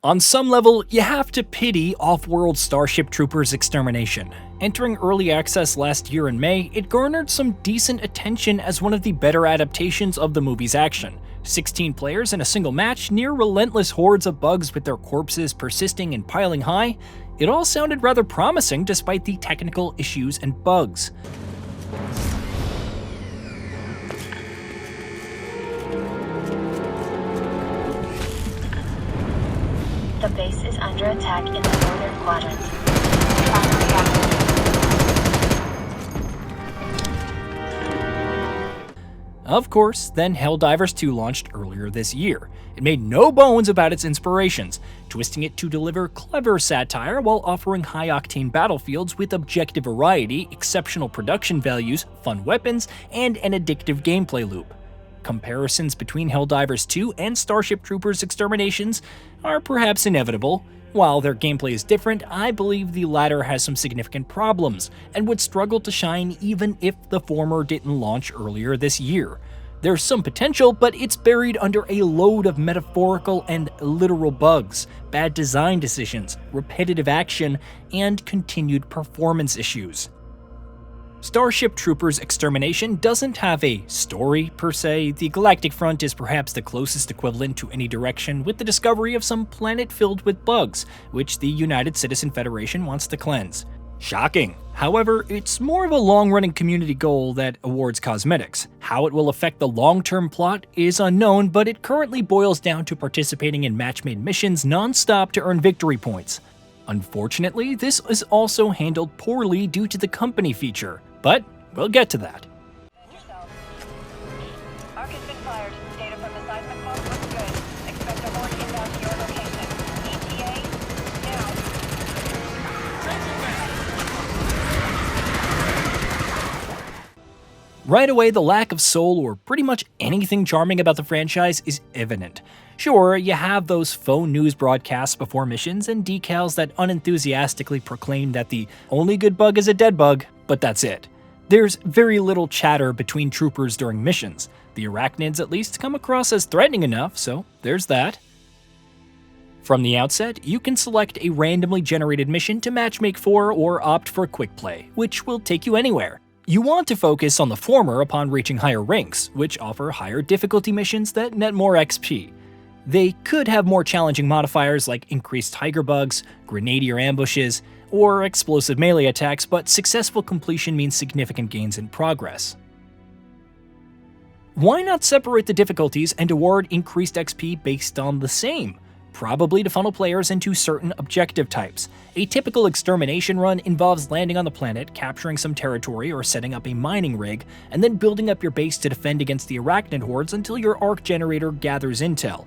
On some level, you have to pity Offworld Starship Troopers Extermination. Entering early access last year in May, it garnered some decent attention as one of the better adaptations of the movie's action. 16 players in a single match, near relentless hordes of bugs with their corpses persisting and piling high. It all sounded rather promising despite the technical issues and bugs. The base is under attack in the northern quadrant. Of course, then Helldivers 2 launched earlier this year. It made no bones about its inspirations, twisting it to deliver clever satire while offering high-octane battlefields with objective variety, exceptional production values, fun weapons, and an addictive gameplay loop. Comparisons between Helldivers 2 and Starship Troopers Exterminations are perhaps inevitable. While their gameplay is different, I believe the latter has some significant problems, and would struggle to shine even if the former didn't launch earlier this year. There's some potential, but it's buried under a load of metaphorical and literal bugs, bad design decisions, repetitive action, and continued performance issues. Starship Troopers Extermination doesn't have a story per se. The Galactic Front is perhaps the closest equivalent to any direction, with the discovery of some planet filled with bugs, which the United Citizen Federation wants to cleanse. Shocking. However, it's more of a long-running community goal that awards cosmetics. How it will affect the long-term plot is unknown, but it currently boils down to participating in match-made missions non-stop to earn victory points. Unfortunately, this is also handled poorly due to the company feature, but we'll get to that. Arc has been fired. Data from the seismic pulse looks good. Expect a horde inbound to your location. ETA, now. Right away, the lack of soul or pretty much anything charming about the franchise is evident. Sure, you have those faux news broadcasts before missions and decals that unenthusiastically proclaim that the only good bug is a dead bug, but that's it. There's very little chatter between troopers during missions. The Arachnids at least come across as threatening enough, so there's that. From the outset, you can select a randomly generated mission to matchmake for or opt for quick play, which will take you anywhere. You want to focus on the former upon reaching higher ranks, which offer higher difficulty missions that net more XP. They could have more challenging modifiers like increased tiger bugs, grenadier ambushes, or explosive melee attacks, but successful completion means significant gains in progress. Why not separate the difficulties and award increased XP based on the same? Probably to funnel players into certain objective types. A typical extermination run involves landing on the planet, capturing some territory or setting up a mining rig, and then building up your base to defend against the Arachnid Hordes until your arc generator gathers intel.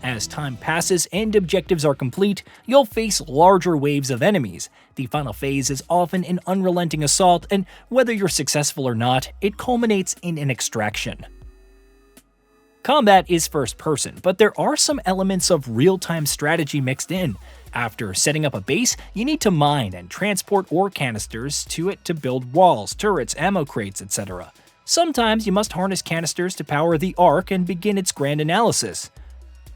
As time passes and objectives are complete, you'll face larger waves of enemies. The final phase is often an unrelenting assault, and whether you're successful or not, it culminates in an extraction. Combat is first person, but there are some elements of real-time strategy mixed in. After setting up a base, you need to mine and transport ore canisters to it to build walls, turrets, ammo crates, etc. Sometimes you must harness canisters to power the arc and begin its grand analysis.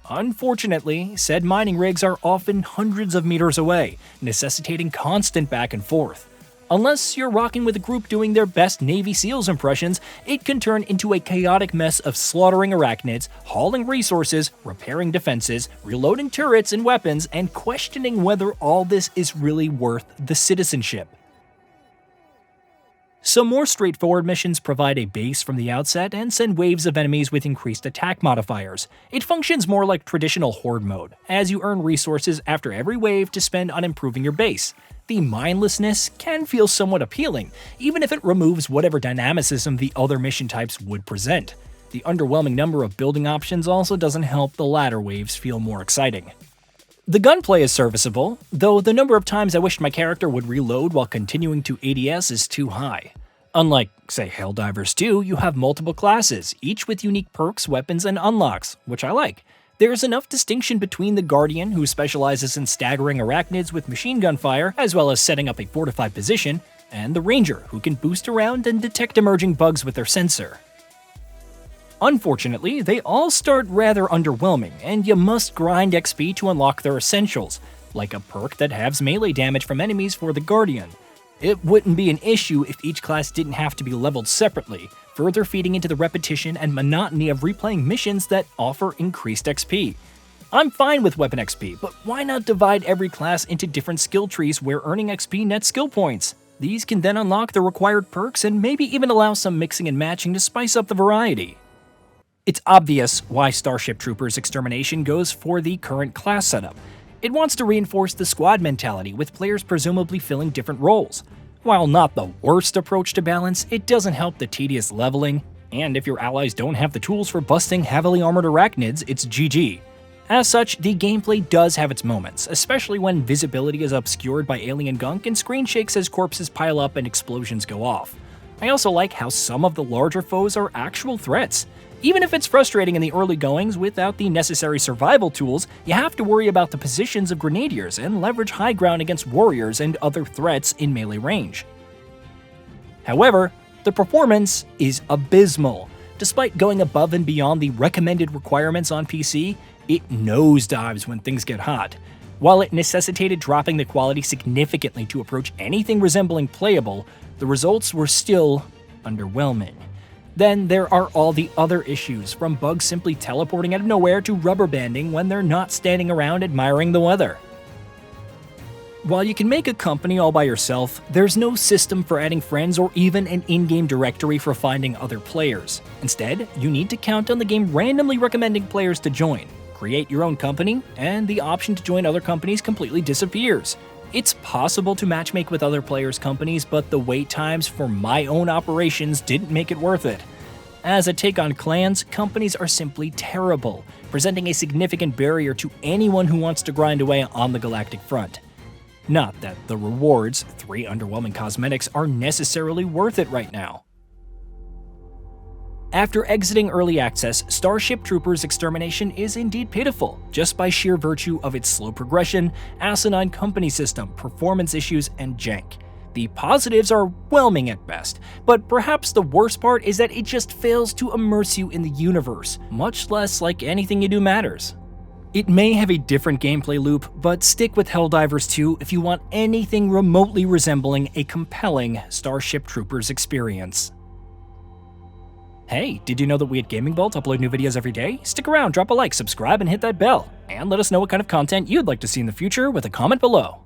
Unfortunately, said mining rigs are often hundreds of meters away, necessitating constant back and forth. Unless you're rocking with a group doing their best Navy SEALs impressions, it can turn into a chaotic mess of slaughtering arachnids, hauling resources, repairing defenses, reloading turrets and weapons, and questioning whether all this is really worth the citizenship. Some more straightforward missions provide a base from the outset and send waves of enemies with increased attack modifiers. It functions more like traditional horde mode, as you earn resources after every wave to spend on improving your base. The mindlessness can feel somewhat appealing, even if it removes whatever dynamicism the other mission types would present. The underwhelming number of building options also doesn't help the latter waves feel more exciting. The gunplay is serviceable, though the number of times I wished my character would reload while continuing to ADS is too high. Unlike, say, Helldivers 2, you have multiple classes, each with unique perks, weapons, and unlocks, which I like. There's enough distinction between the Guardian, who specializes in staggering arachnids with machine gun fire, as well as setting up a fortified position, and the Ranger, who can boost around and detect emerging bugs with their sensor. Unfortunately, they all start rather underwhelming, and you must grind XP to unlock their essentials, like a perk that halves melee damage from enemies for the Guardian. It wouldn't be an issue if each class didn't have to be leveled separately, further feeding into the repetition and monotony of replaying missions that offer increased XP. I'm fine with weapon XP, but why not divide every class into different skill trees where earning XP nets skill points? These can then unlock the required perks and maybe even allow some mixing and matching to spice up the variety. It's obvious why Starship Troopers Extermination goes for the current class setup. It wants to reinforce the squad mentality, with players presumably filling different roles. While not the worst approach to balance, it doesn't help the tedious leveling, and if your allies don't have the tools for busting heavily armored arachnids, it's GG. As such, the gameplay does have its moments, especially when visibility is obscured by alien gunk and screen shakes as corpses pile up and explosions go off. I also like how some of the larger foes are actual threats. Even if it's frustrating in the early goings, without the necessary survival tools, you have to worry about the positions of grenadiers and leverage high ground against warriors and other threats in melee range. However, the performance is abysmal. Despite going above and beyond the recommended requirements on PC, it nosedives when things get hot. While it necessitated dropping the quality significantly to approach anything resembling playable, the results were still underwhelming. Then there are all the other issues, from bugs simply teleporting out of nowhere to rubber banding when they're not standing around admiring the weather. While you can make a company all by yourself, there's no system for adding friends or even an in-game directory for finding other players. Instead, you need to count on the game randomly recommending players to join. Create your own company, and the option to join other companies completely disappears. It's possible to matchmake with other players' companies, but the wait times for my own operations didn't make it worth it. As a take on clans, companies are simply terrible, presenting a significant barrier to anyone who wants to grind away on the Galactic Front. Not that the rewards, 3 underwhelming cosmetics, are necessarily worth it right now. After exiting early access, Starship Troopers Extermination is indeed pitiful, just by sheer virtue of its slow progression, asinine company system, performance issues, and jank. The positives are whelming at best, but perhaps the worst part is that it just fails to immerse you in the universe, much less like anything you do matters. It may have a different gameplay loop, but stick with Helldivers 2 if you want anything remotely resembling a compelling Starship Troopers experience. Hey, did you know that we at GamingBolt upload new videos every day? Stick around, drop a like, subscribe, and hit that bell. And let us know what kind of content you'd like to see in the future with a comment below.